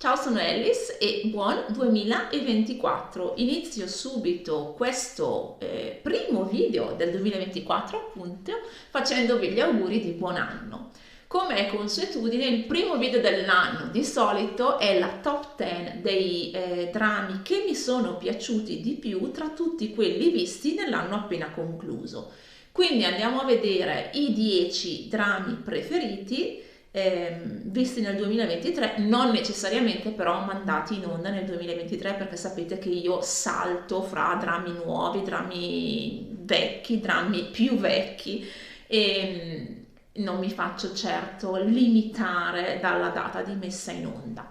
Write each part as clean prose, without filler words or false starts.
Ciao, sono Ellis e buon 2024. Inizio subito questo primo video del 2024, appunto, facendovi gli auguri di buon anno. Come è consuetudine, il primo video dell'anno di solito è la top 10 dei drammi che mi sono piaciuti di più tra tutti quelli visti nell'anno appena concluso. Quindi andiamo a vedere i 10 drammi preferiti visti nel 2023, non necessariamente però mandati in onda nel 2023, perché sapete che io salto fra drammi nuovi, drammi vecchi, drammi più vecchi e non mi faccio certo limitare dalla data di messa in onda.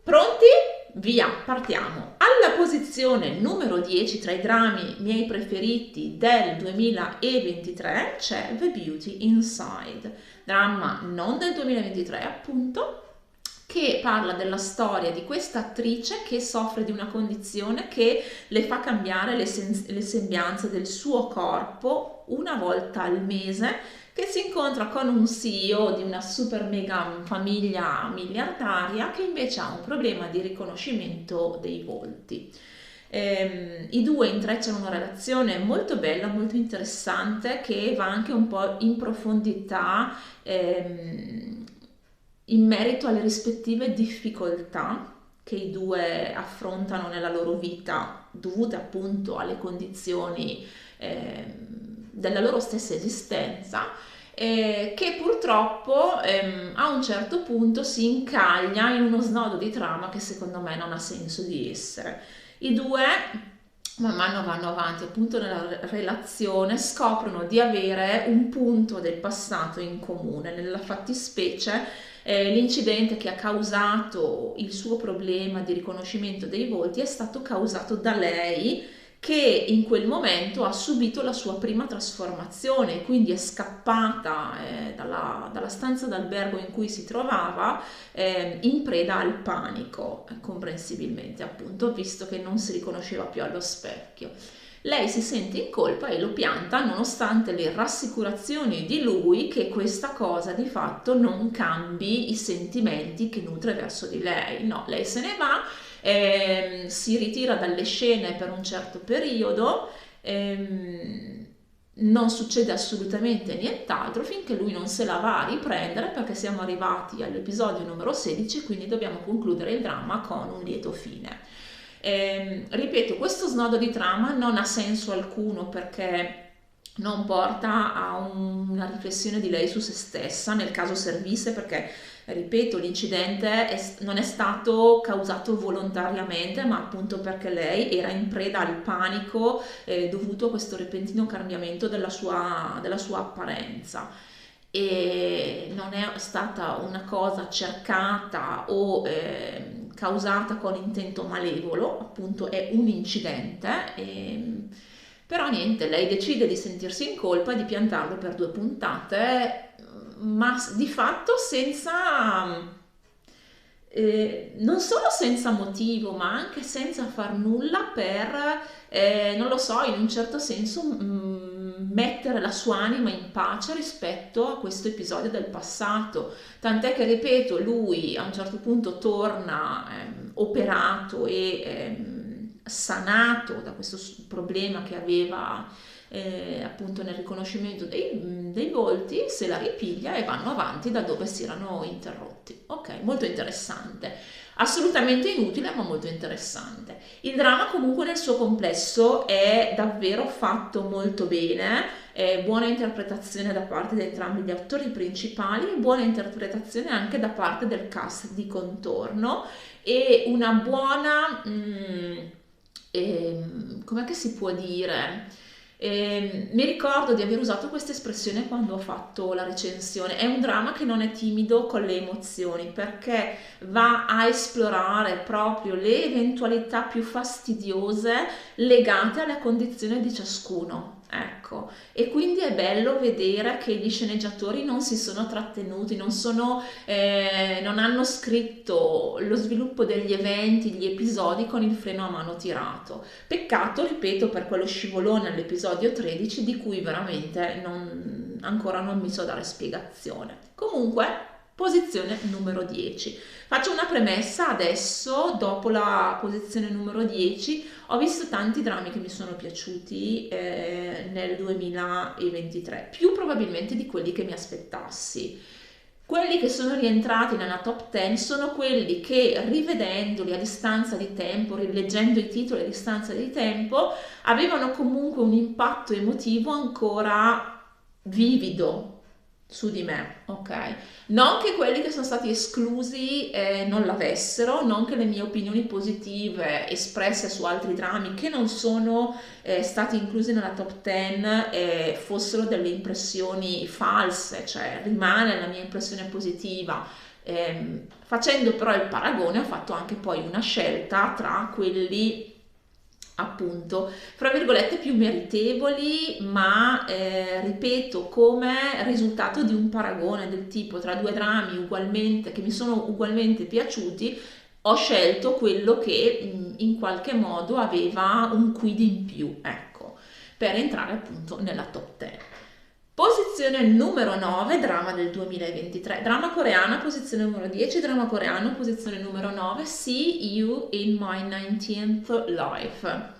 Pronti? Via, partiamo. Alla posizione numero 10 tra i drammi miei preferiti del 2023 c'è The Beauty Inside, dramma non del 2023 appunto, che parla della storia di questa attrice che soffre di una condizione che le fa cambiare le sembianze del suo corpo una volta al mese, che si incontra con un CEO di una super mega famiglia miliardaria che invece ha un problema di riconoscimento dei volti. I due intrecciano una relazione molto bella, molto interessante, che va anche un po' in profondità in merito alle rispettive difficoltà che i due affrontano nella loro vita, dovute appunto alle condizioni della loro stessa esistenza, che purtroppo a un certo punto si incaglia in uno snodo di trama che secondo me non ha senso di essere. I due man mano vanno avanti appunto nella relazione, scoprono di avere un punto del passato in comune, nella fattispecie l'incidente che ha causato il suo problema di riconoscimento dei volti è stato causato da lei, che in quel momento ha subito la sua prima trasformazione, quindi è scappata dalla stanza d'albergo in cui si trovava in preda al panico, comprensibilmente appunto, visto che non si riconosceva più allo specchio. Lei si sente in colpa e lo pianta, nonostante le rassicurazioni di lui che questa cosa di fatto non cambi i sentimenti che nutre verso di lei. No, lei se ne va, si ritira dalle scene per un certo periodo, non succede assolutamente nient'altro finché lui non se la va a riprendere, perché siamo arrivati all'episodio numero 16, quindi dobbiamo concludere il dramma con un lieto fine. Ripeto, questo snodo di trama non ha senso alcuno, perché non porta a una riflessione di lei su se stessa, nel caso servisse, perché ripeto, l'incidente non è stato causato volontariamente, ma appunto perché lei era in preda al panico dovuto a questo repentino cambiamento della sua apparenza. E non è stata una cosa cercata o causata con intento malevolo, appunto è un incidente. Però niente, lei decide di sentirsi in colpa e di piantarlo per 2 puntate, ma di fatto senza, non solo senza motivo, ma anche senza far nulla per, non lo so, in un certo senso mettere la sua anima in pace rispetto a questo episodio del passato. Tant'è che, ripeto, lui a un certo punto torna operato e sanato da questo problema che aveva appunto nel riconoscimento dei volti, se la ripiglia e vanno avanti da dove si erano interrotti. Ok, molto interessante, assolutamente inutile ma molto interessante. Il dramma comunque nel suo complesso è davvero fatto molto bene, buona interpretazione da parte di entrambi gli attori principali, buona interpretazione anche da parte del cast di contorno e una buona com'è che si può dire? Mi ricordo di aver usato questa espressione quando ho fatto la recensione. È un dramma che non è timido con le emozioni, perché va a esplorare proprio le eventualità più fastidiose legate alla condizione di ciascuno. Ecco, e quindi è bello vedere che gli sceneggiatori non si sono trattenuti, non hanno scritto lo sviluppo degli eventi, gli episodi con il freno a mano tirato. Peccato, ripeto, per quello scivolone all'episodio 13 di cui veramente ancora non mi so dare spiegazione. Comunque, Posizione numero 10. Faccio una premessa adesso, dopo la posizione numero 10, ho visto tanti drammi che mi sono piaciuti nel 2023, più probabilmente di quelli che mi aspettassi. Quelli che sono rientrati nella top 10 sono quelli che, rivedendoli a distanza di tempo, rileggendo i titoli a distanza di tempo, avevano comunque un impatto emotivo ancora vivido su di me, ok? Non che quelli che sono stati esclusi non l'avessero, non che le mie opinioni positive espresse su altri drammi che non sono stati inclusi nella top 10 fossero delle impressioni false, cioè rimane la mia impressione positiva. Facendo però il paragone ho fatto anche poi una scelta tra quelli appunto, fra virgolette, più meritevoli, ma ripeto, come risultato di un paragone del tipo tra due drammi ugualmente, che mi sono ugualmente piaciuti, ho scelto quello che in qualche modo aveva un quid in più, ecco, per entrare appunto nella top 10. Posizione numero 9, drama del 2023, drama coreana, posizione numero 10, drama coreano, posizione numero 9, See You in My 19th Life.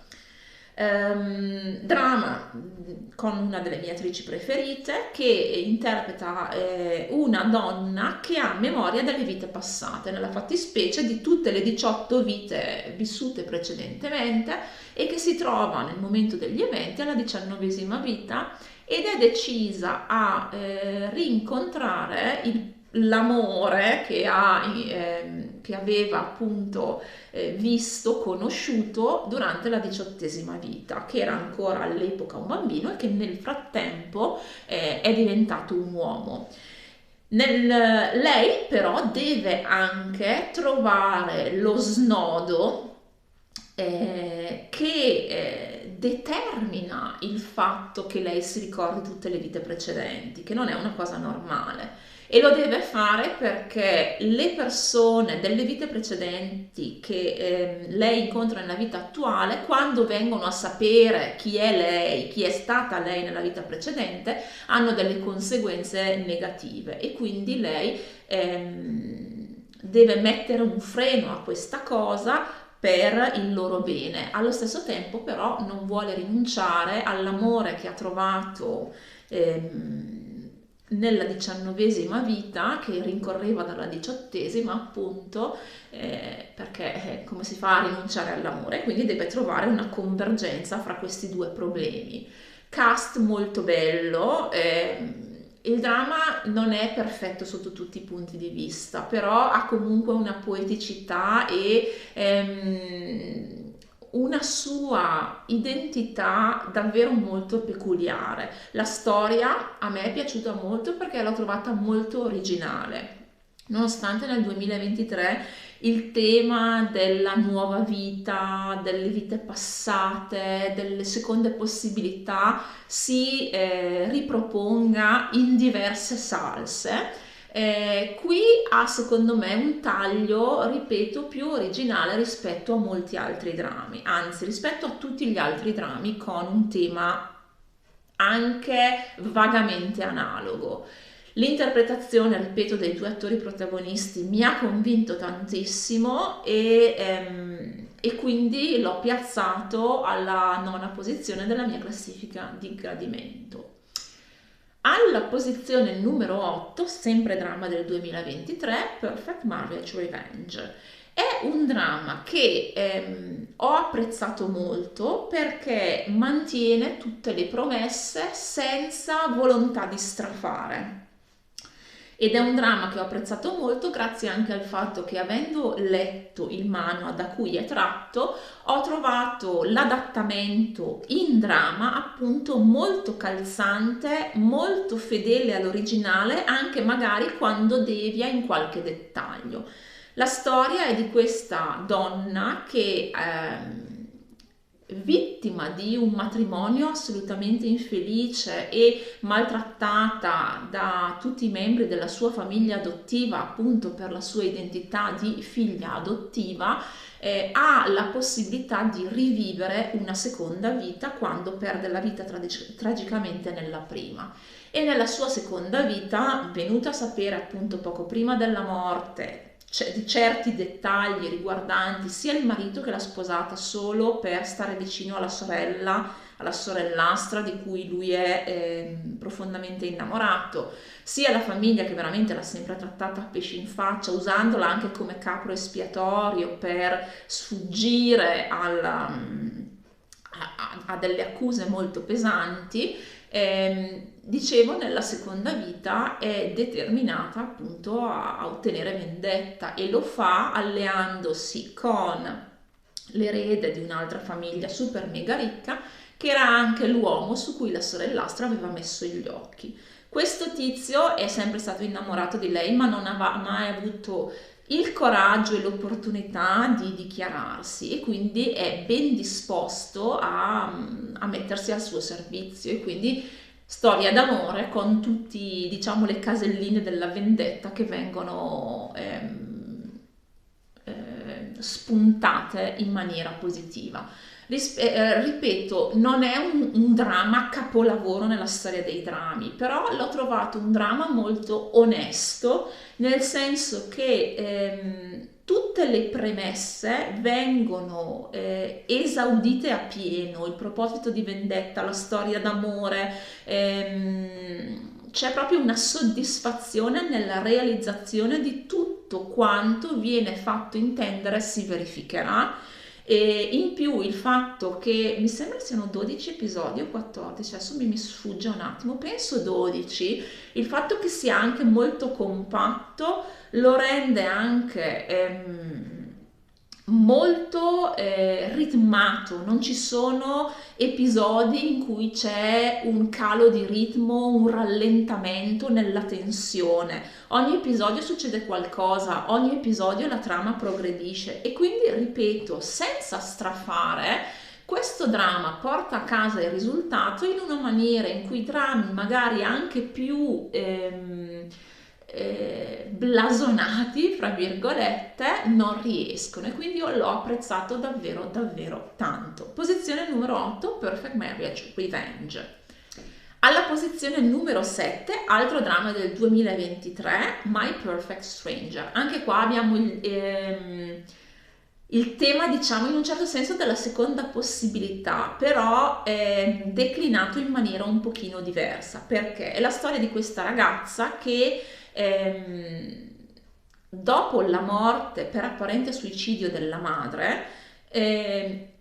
Drama con una delle mie attrici preferite che interpreta una donna che ha memoria delle vite passate, nella fattispecie di tutte le 18 vite vissute precedentemente, e che si trova nel momento degli eventi alla 19ª vita ed è decisa a rincontrare l'amore che aveva appunto visto, conosciuto durante la 18ª vita, che era ancora all'epoca un bambino e che nel frattempo è diventato un uomo. Lei però deve anche trovare lo snodo che determina il fatto che lei si ricordi tutte le vite precedenti, che non è una cosa normale. E lo deve fare perché le persone delle vite precedenti che lei incontra nella vita attuale, quando vengono a sapere chi è lei, chi è stata lei nella vita precedente, hanno delle conseguenze negative e quindi lei deve mettere un freno a questa cosa per il loro bene. Allo stesso tempo però non vuole rinunciare all'amore che ha trovato nella 19ª vita, che rincorreva dalla 18ª appunto, perché come si fa a rinunciare all'amore? Quindi deve trovare una convergenza fra questi due problemi. Cast molto bello, il dramma non è perfetto sotto tutti i punti di vista, però ha comunque una poeticità e una sua identità davvero molto peculiare. La storia a me è piaciuta molto perché l'ho trovata molto originale, nonostante nel 2023 il tema della nuova vita, delle vite passate, delle seconde possibilità si riproponga in diverse salse. Qui ha secondo me un taglio, ripeto, più originale rispetto a molti altri drammi, anzi rispetto a tutti gli altri drammi con un tema anche vagamente analogo. L'interpretazione, ripeto, dei due attori protagonisti mi ha convinto tantissimo e quindi l'ho piazzato alla 9ª posizione della mia classifica di gradimento. Alla posizione numero 8, sempre dramma del 2023, Perfect Marriage Revenge. È un dramma che ho apprezzato molto perché mantiene tutte le promesse senza volontà di strafare. Ed è un dramma che ho apprezzato molto grazie anche al fatto che, avendo letto il manual da cui è tratto, ho trovato l'adattamento in dramma appunto molto calzante, molto fedele all'originale, anche magari quando devia in qualche dettaglio. La storia è di questa donna che vittima di un matrimonio assolutamente infelice e maltrattata da tutti i membri della sua famiglia adottiva, appunto per la sua identità di figlia adottiva, ha la possibilità di rivivere una seconda vita quando perde la vita tragicamente nella prima. E nella sua seconda vita, venuta a sapere appunto poco prima della morte di certi dettagli riguardanti sia il marito che la sposata solo per stare vicino alla sorellastra di cui lui è profondamente innamorato, sia la famiglia che veramente l'ha sempre trattata a pesci in faccia, usandola anche come capro espiatorio per sfuggire a delle accuse molto pesanti. Dicevo, nella seconda vita è determinata appunto a ottenere vendetta, e lo fa alleandosi con l'erede di un'altra famiglia super mega ricca, che era anche l'uomo su cui la sorellastra aveva messo gli occhi. Questo tizio è sempre stato innamorato di lei, ma non aveva mai avuto il coraggio e l'opportunità di dichiararsi, e quindi è ben disposto a mettersi al suo servizio. E quindi storia d'amore con tutti, diciamo, le caselline della vendetta che vengono spuntate in maniera positiva. Ripeto, non è un dramma capolavoro nella storia dei drammi, però l'ho trovato un dramma molto onesto, nel senso che tutte le premesse vengono esaudite a pieno: il proposito di vendetta, la storia d'amore, c'è proprio una soddisfazione nella realizzazione di tutto quanto viene fatto intendere si verificherà. E in più il fatto che mi sembra siano 12 episodi o 14, adesso mi sfugge un attimo, penso 12, il fatto che sia anche molto compatto lo rende anche molto ritmato. Non ci sono episodi in cui c'è un calo di ritmo, un rallentamento nella tensione. Ogni episodio succede qualcosa, ogni episodio la trama progredisce, e quindi, ripeto, senza strafare, questo dramma porta a casa il risultato in una maniera in cui i drammi magari anche più blasonati, fra virgolette, non riescono, e quindi io l'ho apprezzato davvero davvero tanto. Posizione numero 8, Perfect Marriage Revenge. Alla posizione numero 7, altro dramma del 2023, My Perfect Stranger. Anche qua abbiamo il tema, diciamo, in un certo senso della seconda possibilità, però declinato in maniera un pochino diversa, perché è la storia di questa ragazza che dopo la morte per apparente suicidio della madre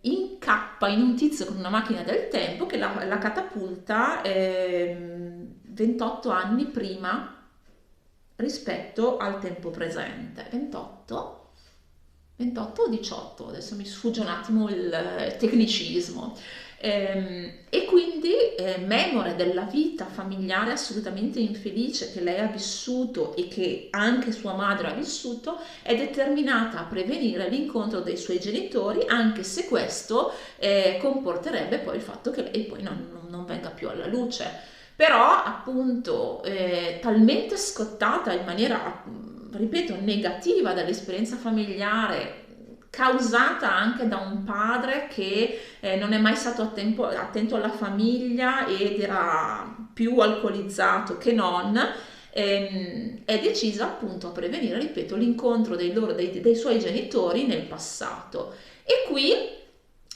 incappa in un tizio con una macchina del tempo che la catapulta 28 anni prima rispetto al tempo presente. 28 o 18, adesso mi sfugge un attimo il tecnicismo. E quindi, memore della vita familiare assolutamente infelice che lei ha vissuto e che anche sua madre ha vissuto, è determinata a prevenire l'incontro dei suoi genitori, anche se questo comporterebbe poi il fatto che lei poi non venga più alla luce. Però appunto talmente scottata in maniera, ripeto, negativa dall'esperienza familiare, causata anche da un padre che non è mai stato attento alla famiglia ed era più alcolizzato che non, è decisa appunto a prevenire, ripeto, l'incontro dei suoi genitori nel passato. E qui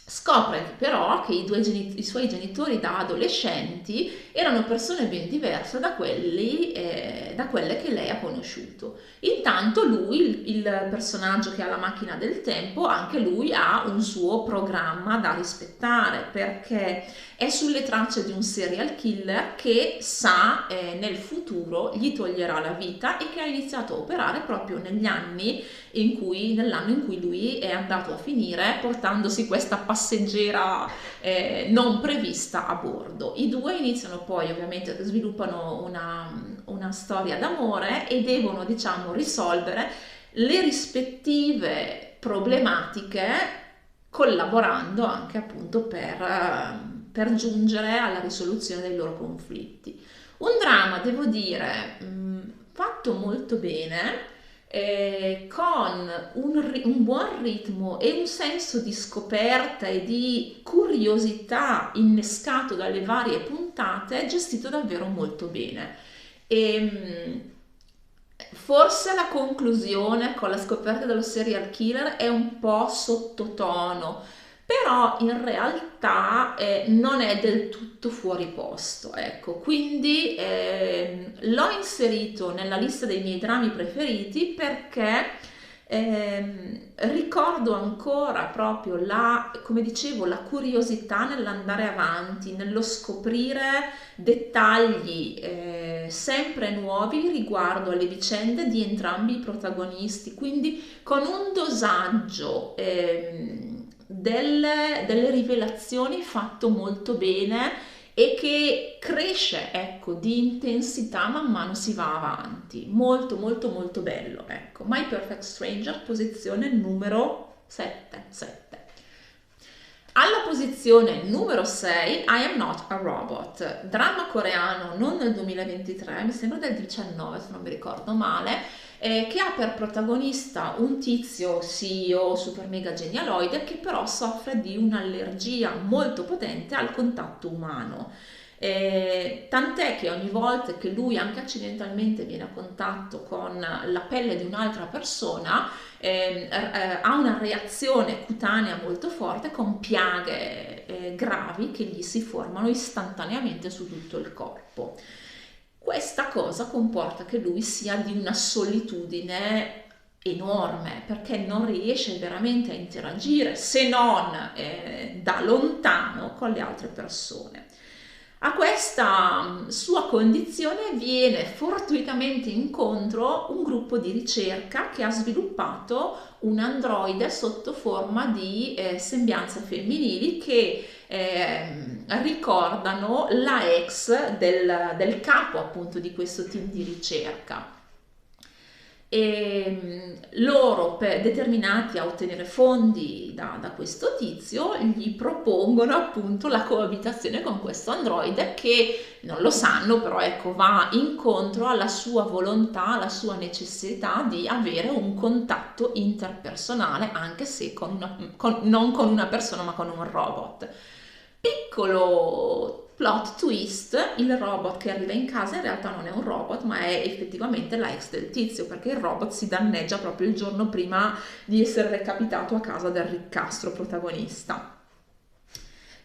scopre però che i suoi genitori da adolescenti erano persone ben diverse da quelle che lei ha conosciuto. Intanto lui, il personaggio che ha la macchina del tempo, anche lui ha un suo programma da rispettare, perché è sulle tracce di un serial killer che sa nel futuro gli toglierà la vita, e che ha iniziato a operare proprio nell'anno in cui lui è andato a finire, portandosi questa passeggera non prevista a bordo. I due iniziano poi, ovviamente, sviluppano una storia d'amore e devono, diciamo, risolvere le rispettive problematiche collaborando anche appunto per giungere alla risoluzione dei loro conflitti. Un dramma, devo dire, fatto molto bene, con un buon ritmo e un senso di scoperta e di curiosità innescato dalle varie puntate, gestito davvero molto bene. Forse la conclusione con la scoperta dello serial killer è un po' sottotono, però in realtà non è del tutto fuori posto, ecco. Quindi l'ho inserito nella lista dei miei drammi preferiti perché ricordo ancora proprio come dicevo, la curiosità nell'andare avanti, nello scoprire dettagli sempre nuovi riguardo alle vicende di entrambi i protagonisti, quindi con un dosaggio delle rivelazioni fatto molto bene e che cresce, ecco, di intensità man mano si va avanti. Molto molto molto bello, ecco. My Perfect Stranger, posizione numero 7. Alla posizione numero 6, I Am Not a Robot, dramma coreano, non del 2023, mi sembra del 19 se non mi ricordo male, che ha per protagonista un tizio CEO super mega genialoide che però soffre di un'allergia molto potente al contatto umano. Tant'è che ogni volta che lui anche accidentalmente viene a contatto con la pelle di un'altra persona ha una reazione cutanea molto forte con piaghe gravi che gli si formano istantaneamente su tutto il corpo. Questa cosa comporta che lui sia di una solitudine enorme perché non riesce veramente a interagire se non da lontano con le altre persone. A questa sua condizione viene fortuitamente incontro un gruppo di ricerca che ha sviluppato un androide sotto forma di sembianze femminili che ricordano la ex del capo appunto di questo team di ricerca. E loro, determinati a ottenere fondi da questo tizio, gli propongono appunto la coabitazione con questo androide che non lo sanno, però ecco, va incontro alla sua volontà, alla sua necessità di avere un contatto interpersonale, anche se non con una persona ma con un robot. Piccolo plot twist, il robot che arriva in casa in realtà non è un robot ma è effettivamente la ex del tizio, perché il robot si danneggia proprio il giorno prima di essere recapitato a casa del riccastro protagonista.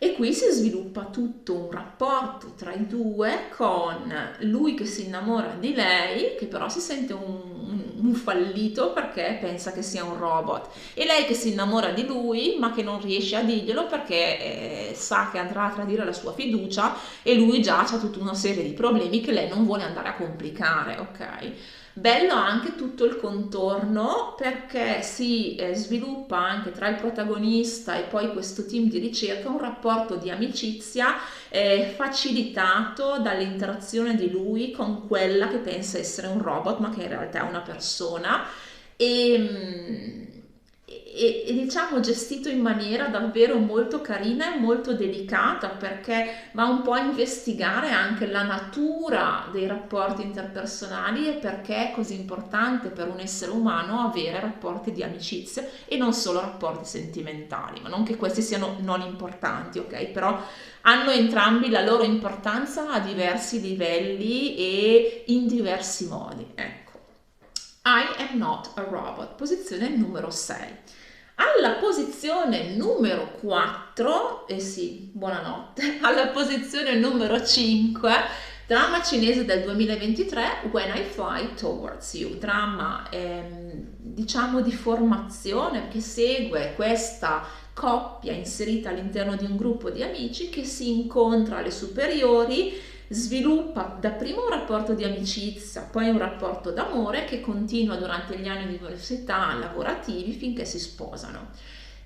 E qui si sviluppa tutto un rapporto tra i due, con lui che si innamora di lei, che però si sente un fallito perché pensa che sia un robot, e lei che si innamora di lui ma che non riesce a dirglielo perché sa che andrà a tradire la sua fiducia e lui già ha tutta una serie di problemi che lei non vuole andare a complicare, ok? Bello anche tutto il contorno perché si sviluppa anche tra il protagonista e poi questo team di ricerca un rapporto di amicizia facilitato dall'interazione di lui con quella che pensa essere un robot ma che in realtà è una persona e diciamo gestito in maniera davvero molto carina e molto delicata, perché va un po' a investigare anche la natura dei rapporti interpersonali e perché è così importante per un essere umano avere rapporti di amicizia e non solo rapporti sentimentali, ma non che questi siano non importanti, ok? Però hanno entrambi la loro importanza a diversi livelli e in diversi modi, ecco. I Am Not a Robot, posizione numero 6. Alla posizione numero 4, sì, buonanotte, alla posizione numero 5, dramma cinese del 2023, When I Fly Towards You, dramma diciamo di formazione che segue questa coppia inserita all'interno di un gruppo di amici che si incontra alle superiori, sviluppa dapprima un rapporto di amicizia, poi un rapporto d'amore che continua durante gli anni di università lavorativi finché si sposano.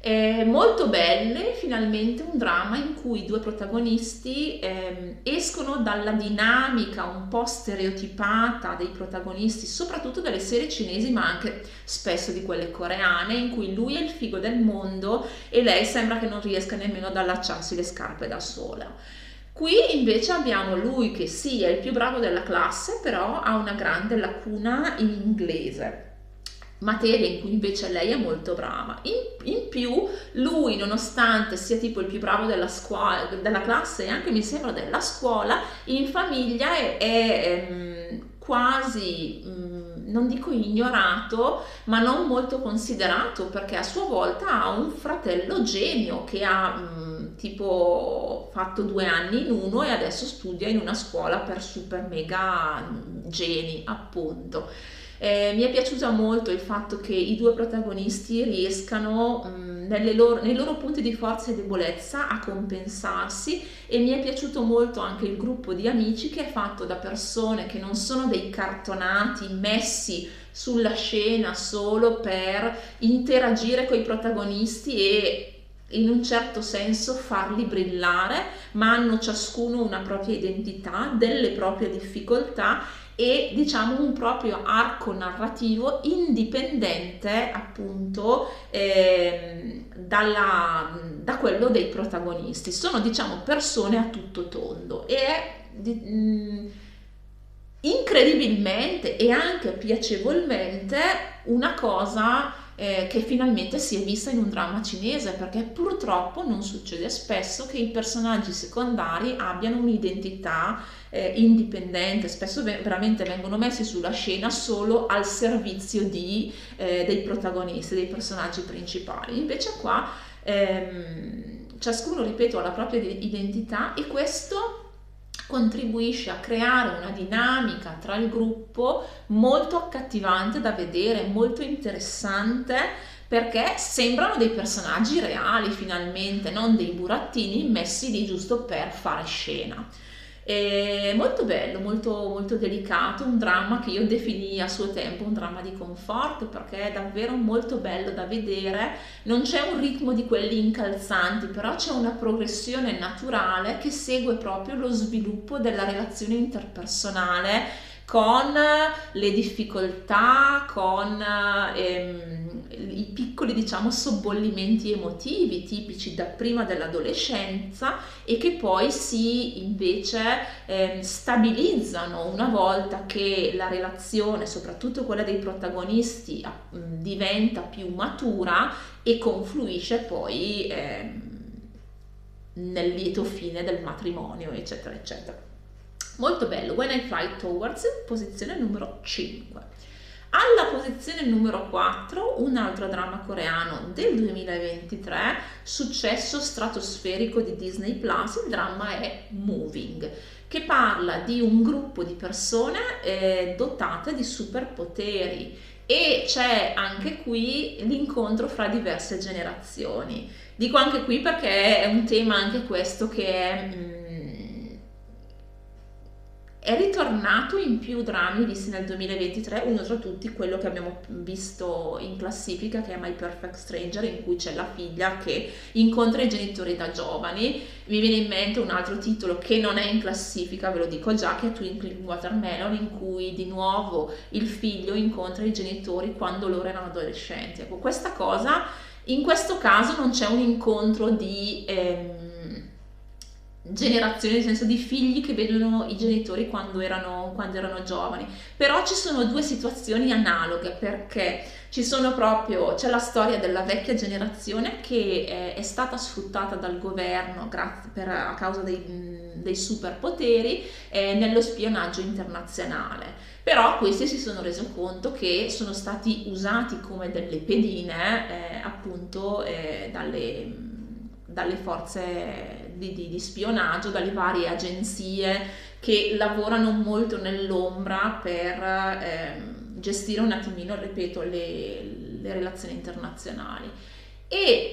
Molto belle, finalmente un dramma in cui i due protagonisti escono dalla dinamica un po' stereotipata dei protagonisti, soprattutto delle serie cinesi, ma anche spesso di quelle coreane, in cui lui è il figo del mondo e lei sembra che non riesca nemmeno ad allacciarsi le scarpe da sola. Qui invece abbiamo lui che sì, è il più bravo della classe, però ha una grande lacuna in inglese, materia in cui invece lei è molto brava. In più, lui, nonostante sia tipo il più bravo della scuola, della classe e anche mi sembra della scuola, in famiglia è quasi, non dico ignorato, ma non molto considerato, perché a sua volta ha un fratello genio che ha tipo fatto 2 anni in uno e adesso studia in una scuola per super mega geni, appunto. Mi è piaciuto molto il fatto che i due protagonisti riescano nei loro punti di forza e debolezza a compensarsi, e mi è piaciuto molto anche il gruppo di amici che è fatto da persone che non sono dei cartonati messi sulla scena solo per interagire con i protagonisti e in un certo senso farli brillare, ma hanno ciascuno una propria identità, delle proprie difficoltà e diciamo un proprio arco narrativo indipendente appunto da quello dei protagonisti. Sono diciamo persone a tutto tondo e è incredibilmente e anche piacevolmente una cosa che finalmente si è vista in un dramma cinese, perché purtroppo non succede spesso che i personaggi secondari abbiano un'identità indipendente, spesso veramente vengono messi sulla scena solo al servizio dei protagonisti, dei personaggi principali. Invece qua ciascuno, ripeto, ha la propria identità e questo contribuisce a creare una dinamica tra il gruppo molto accattivante da vedere, molto interessante, perché sembrano dei personaggi reali finalmente, non dei burattini messi lì giusto per fare scena. È molto bello, molto, molto delicato, un dramma che io definii a suo tempo un dramma di comfort, perché è davvero molto bello da vedere, non c'è un ritmo di quelli incalzanti, però c'è una progressione naturale che segue proprio lo sviluppo della relazione interpersonale con le difficoltà, con i piccoli diciamo sobbollimenti emotivi tipici da prima dell'adolescenza e che poi si invece stabilizzano una volta che la relazione, soprattutto quella dei protagonisti, diventa più matura e confluisce poi nel lieto fine del matrimonio, eccetera, eccetera. Molto bello. When I Fly Towards, posizione numero 5. Alla posizione numero 4, un altro dramma coreano del 2023, successo stratosferico di Disney Plus, il dramma è Moving, che parla di un gruppo di persone dotate di superpoteri e c'è anche qui l'incontro fra diverse generazioni. Dico anche qui perché è un tema anche questo che è ritornato in più drammi visti nel 2023, uno tra tutti quello che abbiamo visto in classifica, che è My Perfect Stranger, in cui c'è la figlia che incontra i genitori da giovani. Mi viene in mente un altro titolo che non è in classifica, ve lo dico già, che è Twinkling Watermelon, in cui di nuovo il figlio incontra i genitori quando loro erano adolescenti. Ecco, questa cosa, in questo caso non c'è un incontro di generazioni, nel senso di figli che vedono i genitori quando erano giovani, però ci sono due situazioni analoghe, perché c'è la storia della vecchia generazione che è stata sfruttata dal governo a causa dei superpoteri nello spionaggio internazionale, però questi si sono resi conto che sono stati usati come delle pedine appunto dalle forze di spionaggio, dalle varie agenzie che lavorano molto nell'ombra per gestire un attimino, ripeto, le relazioni internazionali. E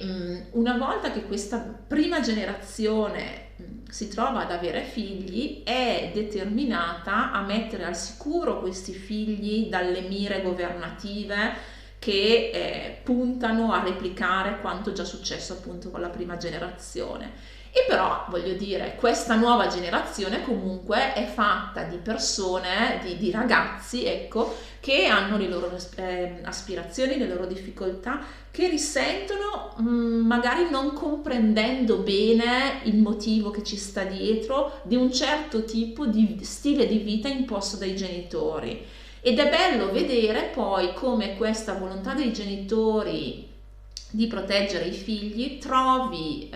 una volta che questa prima generazione si trova ad avere figli, è determinata a mettere al sicuro questi figli dalle mire governative che puntano a replicare quanto già successo appunto con la prima generazione. E però voglio dire, questa nuova generazione comunque è fatta di persone, di ragazzi, ecco, che hanno le loro aspirazioni, le loro difficoltà, che risentono, magari non comprendendo bene il motivo che ci sta dietro, di un certo tipo di stile di vita imposto dai genitori. Ed è bello vedere poi come questa volontà dei genitori di proteggere i figli trovi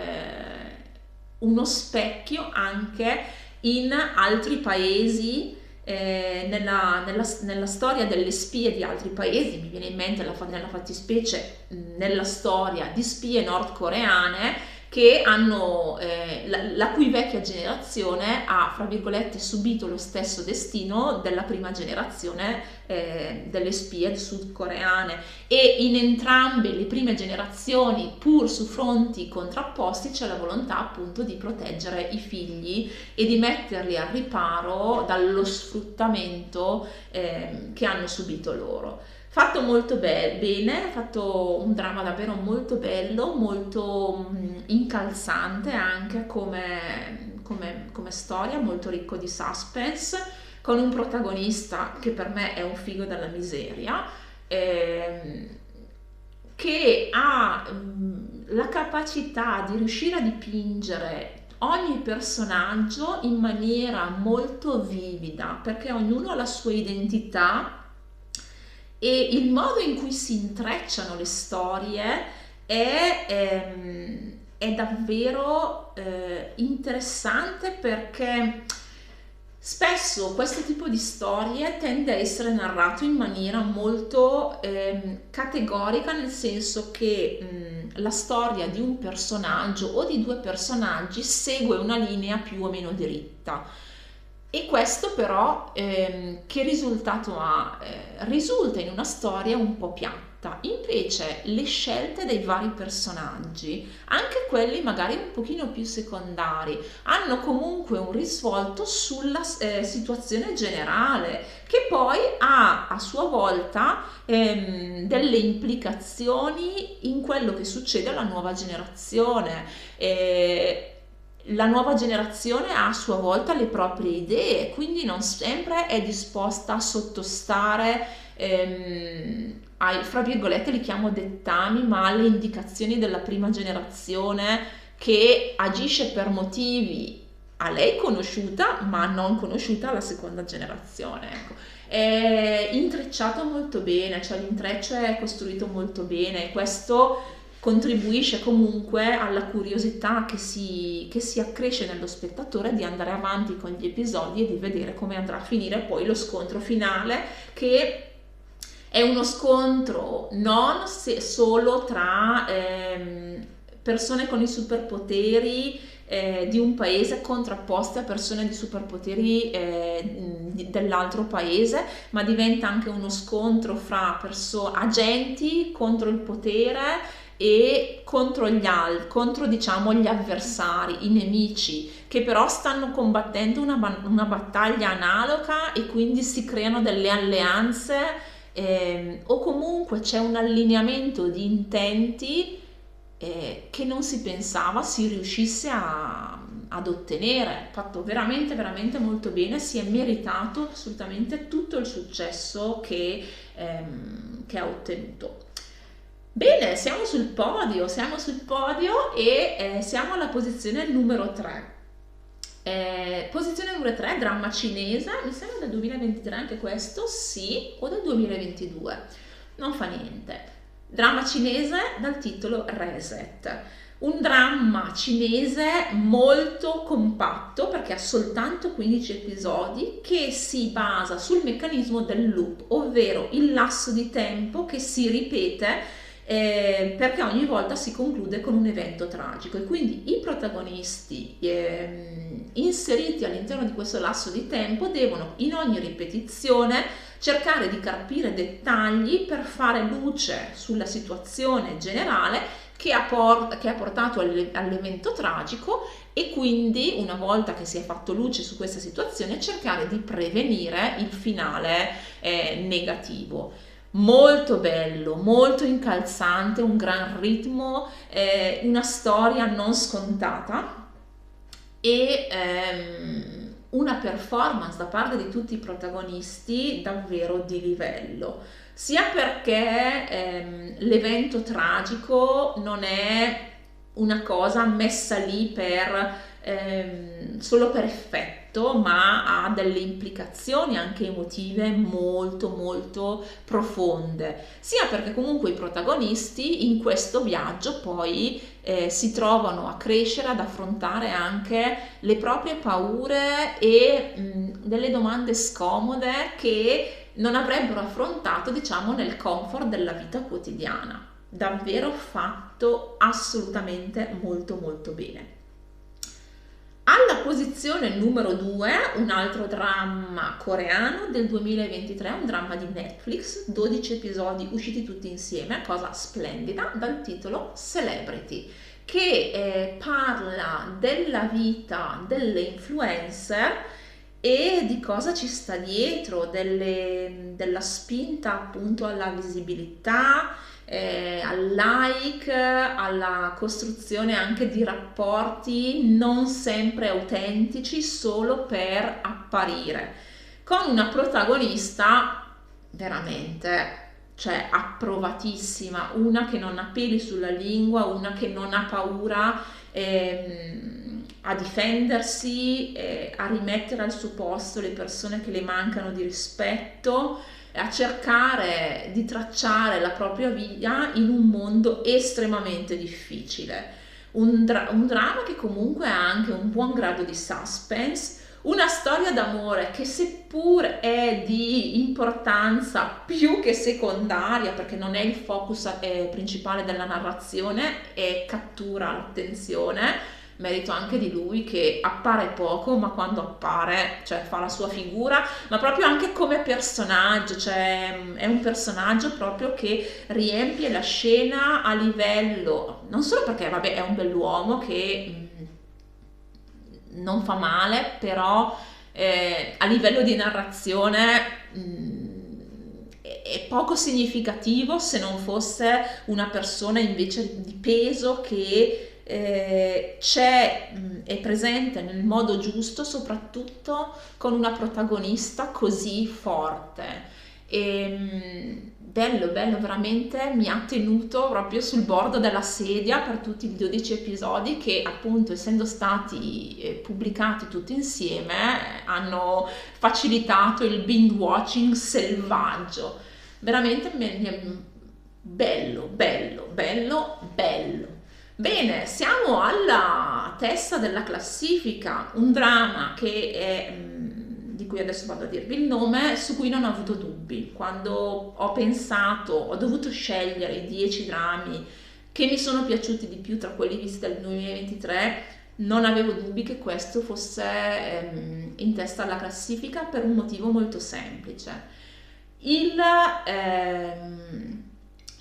uno specchio anche in altri paesi, nella storia delle spie di altri paesi. Mi viene in mente nella fattispecie nella storia di spie nordcoreane che hanno, la cui vecchia generazione ha, fra virgolette, subito lo stesso destino della prima generazione delle spie sudcoreane, e in entrambe le prime generazioni, pur su fronti contrapposti, c'è la volontà appunto di proteggere i figli e di metterli al riparo dallo sfruttamento che hanno subito loro. Fatto molto bene, fatto un dramma davvero molto bello, molto incalzante anche come storia, molto ricco di suspense, con un protagonista che per me è un figo della miseria, che ha la capacità di riuscire a dipingere ogni personaggio in maniera molto vivida, perché ognuno ha la sua identità e il modo in cui si intrecciano le storie è davvero interessante, perché spesso questo tipo di storie tende a essere narrato in maniera molto categorica, nel senso che la storia di un personaggio o di due personaggi segue una linea più o meno diritta. E questo però che risultato ha? Risulta in una storia un po' piatta. Invece le scelte dei vari personaggi, anche quelli magari un pochino più secondari, hanno comunque un risvolto sulla situazione generale, che poi ha a sua volta delle implicazioni in quello che succede alla nuova generazione. La nuova generazione ha a sua volta le proprie idee, quindi non sempre è disposta a sottostare ai, fra virgolette, li chiamo dettami, ma alle indicazioni della prima generazione, che agisce per motivi a lei conosciuta, ma non conosciuta alla seconda generazione. Ecco. È intrecciato molto bene, cioè l'intreccio è costruito molto bene, questo contribuisce comunque alla curiosità che si accresce nello spettatore di andare avanti con gli episodi e di vedere come andrà a finire poi lo scontro finale, che è uno scontro non solo tra persone con i superpoteri di un paese contrapposte a persone di superpoteri dell'altro paese, ma diventa anche uno scontro fra agenti contro il potere e contro diciamo gli avversari, i nemici, che però stanno combattendo una battaglia analoga, e quindi si creano delle alleanze o comunque c'è un allineamento di intenti che non si pensava si riuscisse ad ottenere. Fatto veramente veramente molto bene, si è meritato assolutamente tutto il successo che ha ottenuto. Bene, siamo sul podio e siamo alla posizione numero 3. Posizione numero 3, dramma cinese, mi sembra del 2023 anche questo, sì, o del 2022, non fa niente. Dramma cinese dal titolo Reset. Un dramma cinese molto compatto, perché ha soltanto 15 episodi, che si basa sul meccanismo del loop, ovvero il lasso di tempo che si ripete perché ogni volta si conclude con un evento tragico, e quindi i protagonisti inseriti all'interno di questo lasso di tempo devono in ogni ripetizione cercare di carpire dettagli per fare luce sulla situazione generale che ha portato all'evento tragico, e quindi una volta che si è fatto luce su questa situazione cercare di prevenire il finale negativo. molto bello, molto incalzante, un gran ritmo, una storia non scontata e una performance da parte di tutti i protagonisti davvero di livello, sia perché l'evento tragico non è una cosa messa lì per solo per effetto, ma ha delle implicazioni anche emotive molto molto profonde, sia perché comunque i protagonisti in questo viaggio poi si trovano a crescere, ad affrontare anche le proprie paure e delle domande scomode che non avrebbero affrontato, diciamo, nel comfort della vita quotidiana. Davvero fatto assolutamente molto molto bene. Alla posizione numero 2, un altro dramma coreano del 2023, un dramma di Netflix, 12 episodi usciti tutti insieme, cosa splendida, dal titolo Celebrity, che parla della vita delle influencer e di cosa ci sta dietro, della spinta appunto alla visibilità, al like, alla costruzione anche di rapporti non sempre autentici solo per apparire, con una protagonista veramente, cioè, approvatissima, una che non ha peli sulla lingua, una che non ha paura a difendersi, a rimettere al suo posto le persone che le mancano di rispetto, a cercare di tracciare la propria via in un mondo estremamente difficile. Un dramma che comunque ha anche un buon grado di suspense, una storia d'amore che seppur è di importanza più che secondaria, perché non è il focus principale della narrazione, e cattura l'attenzione, merito anche di lui che appare poco, ma quando appare, cioè, fa la sua figura, ma proprio anche come personaggio, cioè è un personaggio proprio che riempie la scena a livello, non solo perché vabbè è un bell'uomo che non fa male, però a livello di narrazione è poco significativo se non fosse una persona invece di peso che è presente nel modo giusto, soprattutto con una protagonista così forte. Bello, bello, veramente mi ha tenuto proprio sul bordo della sedia per tutti i 12 episodi che, appunto, essendo stati pubblicati tutti insieme, hanno facilitato il binge watching selvaggio. Veramente bello, bello, bello, bello. Bene, siamo alla testa della classifica, un dramma che è, di cui adesso vado a dirvi il nome, su cui non ho avuto dubbi. Quando ho pensato, ho dovuto scegliere i 10 drammi che mi sono piaciuti di più tra quelli visti del 2023, non avevo dubbi che questo fosse in testa alla classifica per un motivo molto semplice.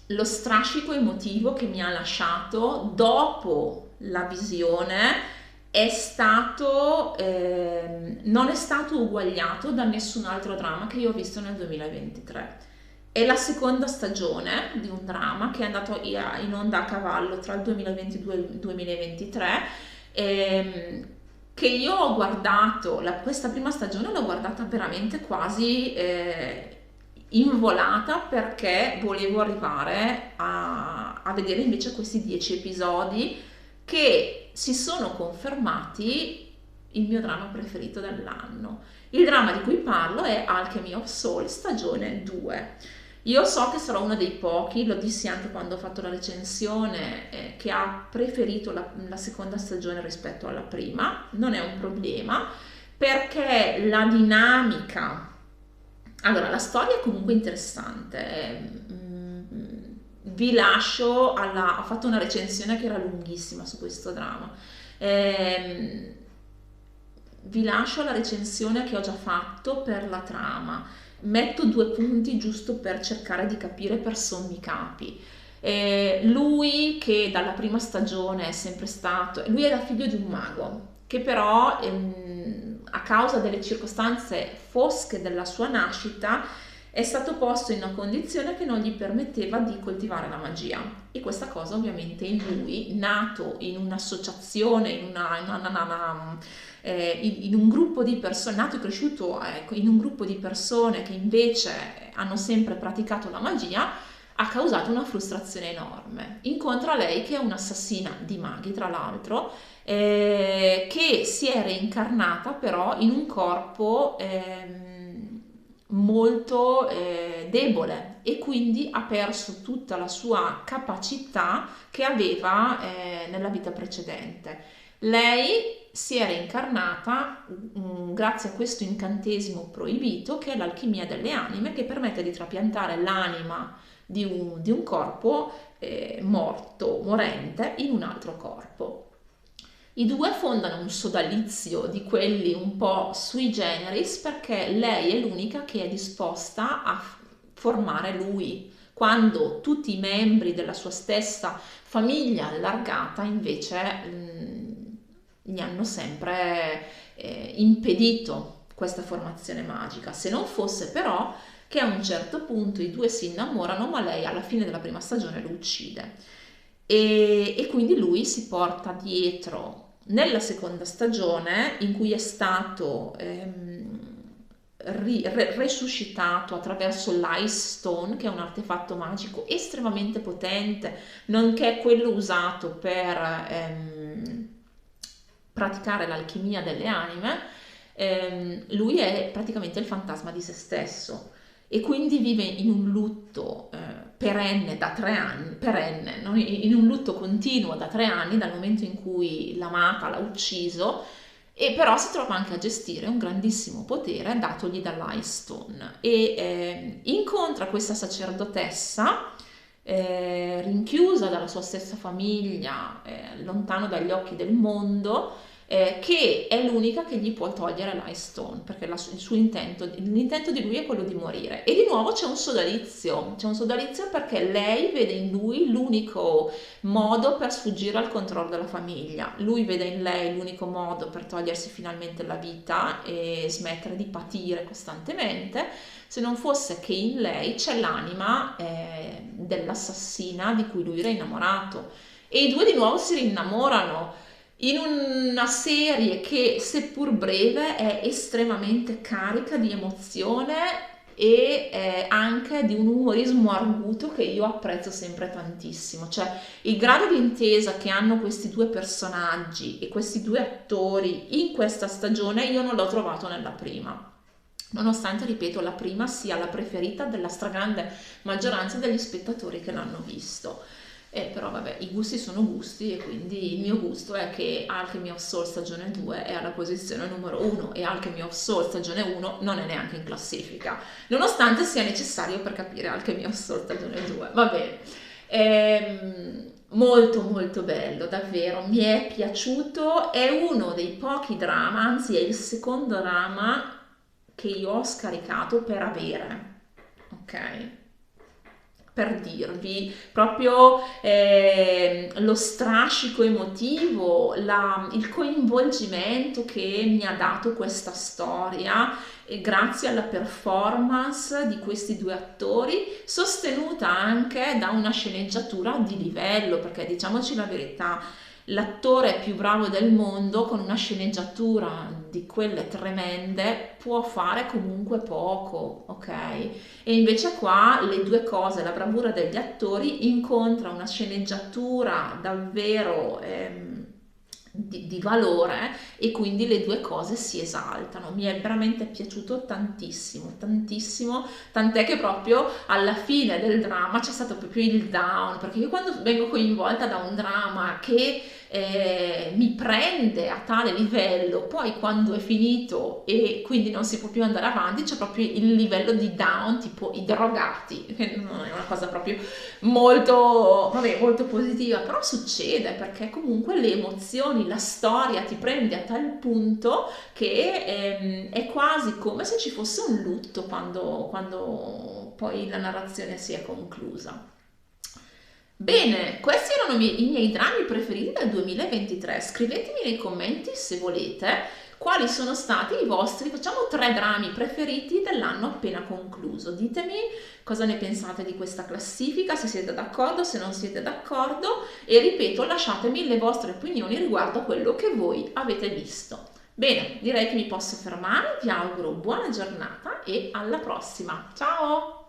Lo strascico emotivo che mi ha lasciato dopo la visione è stato, non è stato uguagliato da nessun altro dramma che io ho visto nel 2023. È la seconda stagione di un dramma che è andato in onda a cavallo tra il 2022 e il 2023, che io ho guardato, questa prima stagione l'ho guardata veramente quasi in volata, perché volevo arrivare a vedere invece questi 10 episodi che si sono confermati il mio dramma preferito dell'anno. Il dramma di cui parlo è Alchemy of Soul, stagione 2. Io so che sarò uno dei pochi, lo dissi anche quando ho fatto la recensione, che ha preferito la seconda stagione rispetto alla prima. Non è un problema, perché la dinamica... Allora, la storia è comunque interessante. Vi lascio ho fatto una recensione che era lunghissima su questo dramma. Vi lascio la recensione che ho già fatto per la trama. Metto 2 punti giusto per cercare di capire per sommi capi. Lui, che dalla prima stagione è sempre stato... Lui era figlio di un mago, che però a causa delle circostanze fosche della sua nascita è stato posto in una condizione che non gli permetteva di coltivare la magia, e questa cosa ovviamente in lui, nato in un'associazione, in un gruppo di persone, nato e cresciuto in un gruppo di persone che invece hanno sempre praticato la magia, ha causato una frustrazione enorme. Incontra lei che è un'assassina di maghi, tra l'altro, che si è reincarnata però in un corpo molto debole, e quindi ha perso tutta la sua capacità che aveva nella vita precedente. Lei si è reincarnata grazie a questo incantesimo proibito, che è l'alchimia delle anime, che permette di trapiantare l'anima di un corpo morente in un altro corpo. I due fondano un sodalizio di quelli un po' sui generis, perché lei è l'unica che è disposta a formare lui, quando tutti i membri della sua stessa famiglia allargata invece gli hanno sempre impedito questa formazione magica. Se non fosse però che a un certo punto i due si innamorano, ma lei alla fine della prima stagione lo uccide, e quindi lui si porta dietro nella seconda stagione, in cui è stato resuscitato attraverso l'Ice Stone, che è un artefatto magico estremamente potente, nonché quello usato per praticare l'alchimia delle anime. Lui è praticamente il fantasma di se stesso, e quindi vive in un lutto perenne da 3 anni, perenne, no? In un lutto continuo da 3 anni, dal momento in cui l'amata l'ha ucciso, e però si trova anche a gestire un grandissimo potere datogli dall'Ice Stone, e incontra questa sacerdotessa rinchiusa dalla sua stessa famiglia, lontano dagli occhi del mondo, che è l'unica che gli può togliere l'Ice Stone, perché il suo l'intento di lui è quello di morire. E di nuovo c'è un sodalizio perché lei vede in lui l'unico modo per sfuggire al controllo della famiglia, lui vede in lei l'unico modo per togliersi finalmente la vita e smettere di patire costantemente, se non fosse che in lei c'è l'anima dell'assassina di cui lui era innamorato, e i due di nuovo si rinnamorano in una serie che, seppur breve, è estremamente carica di emozione e anche di un umorismo arguto che io apprezzo sempre tantissimo. Cioè, il grado di intesa che hanno questi due personaggi e questi due attori in questa stagione io non l'ho trovato nella prima, nonostante, ripeto, la prima sia la preferita della stragrande maggioranza degli spettatori che l'hanno visto. Però vabbè, i gusti sono gusti, e quindi il mio gusto è che Alchemy of Soul stagione 2 è alla posizione numero 1 e Alchemy of Soul stagione 1 non è neanche in classifica, nonostante sia necessario per capire Alchemy of Soul stagione 2. Va bene. Molto molto bello, davvero, mi è piaciuto, è uno dei pochi drama, anzi è il secondo drama che io ho scaricato per avere, ok? Per dirvi proprio lo strascico emotivo, il coinvolgimento che mi ha dato questa storia, grazie alla performance di questi due attori, sostenuta anche da una sceneggiatura di livello, perché diciamoci la verità, l'attore più bravo del mondo con una sceneggiatura di quelle tremende può fare comunque poco, ok? E invece qua le due cose, la bravura degli attori incontra una sceneggiatura davvero di valore, e quindi le due cose si esaltano. Mi è veramente piaciuto tantissimo, tantissimo, tant'è che proprio alla fine del dramma c'è stato proprio il down, perché io quando vengo coinvolta da un dramma che mi prende a tale livello, poi quando è finito e quindi non si può più andare avanti, c'è proprio il livello di down, tipo i drogati, che non è una cosa proprio molto, vabbè, molto positiva, però succede, perché comunque le emozioni, la storia ti prende a tal punto che è quasi come se ci fosse un lutto quando poi la narrazione si è conclusa. Bene, questi erano i miei drammi preferiti del 2023. Scrivetemi nei commenti, se volete, quali sono stati i vostri, facciamo 3 drammi preferiti dell'anno appena concluso. Ditemi cosa ne pensate di questa classifica, se siete d'accordo, se non siete d'accordo, e ripeto, lasciatemi le vostre opinioni riguardo a quello che voi avete visto. Bene, direi che mi posso fermare, vi auguro buona giornata e alla prossima. Ciao!